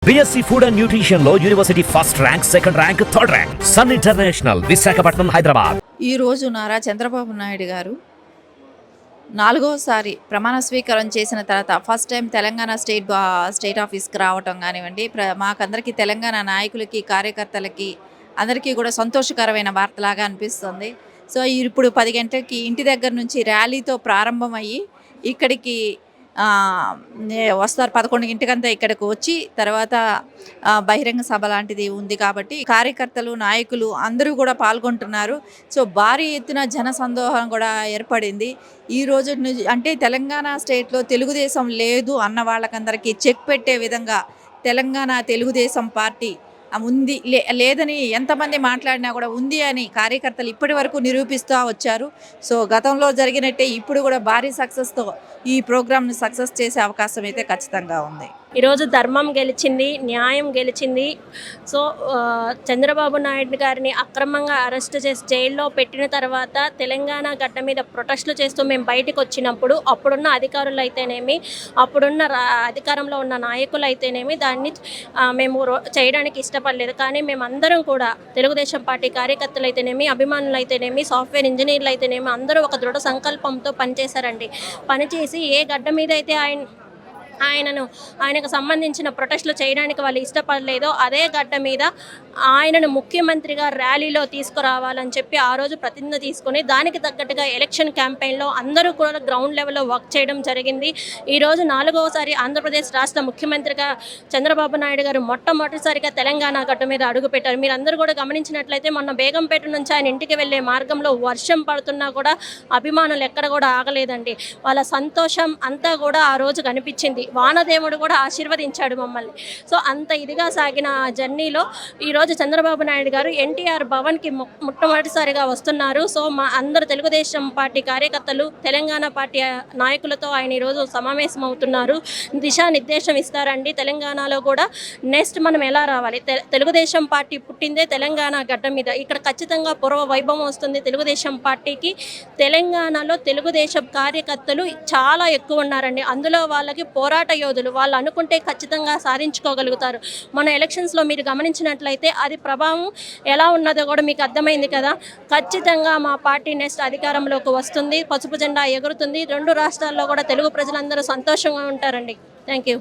BSc Food and Nutrition లో university first rank, second rank, third rank. Sun International, Visakhapatnam, Hyderabad. ఈ రోజు నారా చంద్రబాబు నాయుడు గారు 4వసారి ప్రమాణ స్వీకారం చేసిన తర్వాత ఫస్ట్ టైం తెలంగాణ స్టేట్ ఆఫీస్కి రావటం కానివ్వండి, మాకందరికీ తెలంగాణ నాయకులకి, కార్యకర్తలకి అందరికీ కూడా సంతోషకరమైన వార్తలాగా అనిపిస్తుంది. సో ఇప్పుడు 10 గంటలకి ఇంటి దగ్గర నుంచి ర్యాలీతో ప్రారంభమయ్యి ఇక్కడికి వస్తారు. 11 గంటకంతా ఇక్కడికి వచ్చి తర్వాత బహిరంగ సభ లాంటిది ఉంది కాబట్టి కార్యకర్తలు, నాయకులు అందరూ కూడా పాల్గొంటున్నారు. సో భారీ ఎత్తున జన సందోహం కూడా ఏర్పడింది. ఈ రోజు అంటే తెలంగాణ స్టేట్లో తెలుగుదేశం లేదు అన్న వాళ్ళకందరికీ చెక్ పెట్టే విధంగా తెలంగాణ తెలుగుదేశం పార్టీ ఉంది, లేదని ఎంతమంది మాట్లాడినా కూడా ఉంది అని కార్యకర్తలు ఇప్పటి వరకు నిరూపిస్తూ వచ్చారు. సో గతంలో జరిగినట్టే ఇప్పుడు కూడా భారీ సక్సెస్తో ఈ ప్రోగ్రామ్ని సక్సెస్ చేసే అవకాశం అయితే ఖచ్చితంగా ఉంది. ఈరోజు ధర్మం గెలిచింది, న్యాయం గెలిచింది. సో చంద్రబాబు నాయుడు గారిని అక్రమంగా అరెస్ట్ చేసి జైల్లో పెట్టిన తర్వాత తెలంగాణ గడ్డ మీద ప్రొటెస్టులు చేస్తూ మేము బయటకు వచ్చినప్పుడు అప్పుడున్న అధికారులు అయితేనేమి, అప్పుడున్న అధికారంలో ఉన్న నాయకులు అయితేనేమి దాన్ని మేము చేయడానికి ఇష్టపడలేదు. కానీ మేమందరం కూడా తెలుగుదేశం పార్టీ కార్యకర్తలు అయితేనేమి, అభిమానులు అయితేనేమి, సాఫ్ట్వేర్ ఇంజనీర్లు అయితేనేమి అందరూ ఒక దృఢ సంకల్పంతో పనిచేశారండి. పనిచేసి ఏ గడ్డ మీద అయితే ఆయనకు సంబంధించిన ప్రొటెస్టులు చేయడానికి వాళ్ళు ఇష్టపడలేదో అదే గడ్డ మీద ఆయనను ముఖ్యమంత్రిగా ర్యాలీలో తీసుకురావాలని చెప్పి ఆ రోజు ప్రతిజ్ఞ తీసుకుని దానికి తగ్గట్టుగా ఎలక్షన్ క్యాంపెయిన్లో అందరూ కూడా గ్రౌండ్ లెవెల్లో వర్క్ చేయడం జరిగింది. ఈరోజు 4వసారి ఆంధ్రప్రదేశ్ రాష్ట్ర ముఖ్యమంత్రిగా చంద్రబాబు నాయుడు గారు మొట్టమొదటిసారిగా తెలంగాణ గడ్డ మీద అడుగుపెట్టారు. మీరు అందరూ కూడా గమనించినట్లయితే మొన్న బేగంపేట నుంచి ఆయన ఇంటికి వెళ్ళే మార్గంలో వర్షం పడుతున్నా కూడా అభిమానులు ఎక్కడ కూడా ఆగలేదండి. వాళ్ళ సంతోషం అంతా కూడా ఆ రోజు కనిపించింది. వానదేవుడు కూడా ఆశీర్వదించాడు మమ్మల్ని. సో అంత ఇదిగా సాగిన ఆ జర్నీలో ఈరోజు చంద్రబాబు నాయుడు గారు ఎన్టీఆర్ భవన్కి మొట్టమొదటిసారిగా వస్తున్నారు. సో మా అందరు తెలుగుదేశం పార్టీ కార్యకర్తలు, తెలంగాణ పార్టీ నాయకులతో ఆయన ఈరోజు సమావేశం అవుతున్నారు. దిశానిర్దేశం ఇస్తారండి. తెలంగాణలో కూడా నెక్స్ట్ మనం ఎలా రావాలి, తెలుగుదేశం పార్టీ పుట్టిందే తెలంగాణ గడ్డ మీద. ఇక్కడ ఖచ్చితంగా పూర్వ వైభవం వస్తుంది తెలుగుదేశం పార్టీకి. తెలంగాణలో తెలుగుదేశం కార్యకర్తలు చాలా ఎక్కువ ఉన్నారండి. అందులో వాళ్ళకి పోరాట యోధులు. వాళ్ళు అనుకుంటే ఖచ్చితంగా సాధించుకోగలుగుతారు. మన ఎలక్షన్స్లో మీరు గమనించినట్లయితే అది ప్రభావం ఎలా ఉన్నదో కూడా మీకు అర్థమైంది కదా. ఖచ్చితంగా మా పార్టీ నెక్స్ట్ అధికారంలోకి వస్తుంది, పసుపు జెండా ఎగురుతుంది. 2 రాష్ట్రాల్లో కూడా తెలుగు ప్రజలందరూ సంతోషంగా ఉంటారండి. Thank you.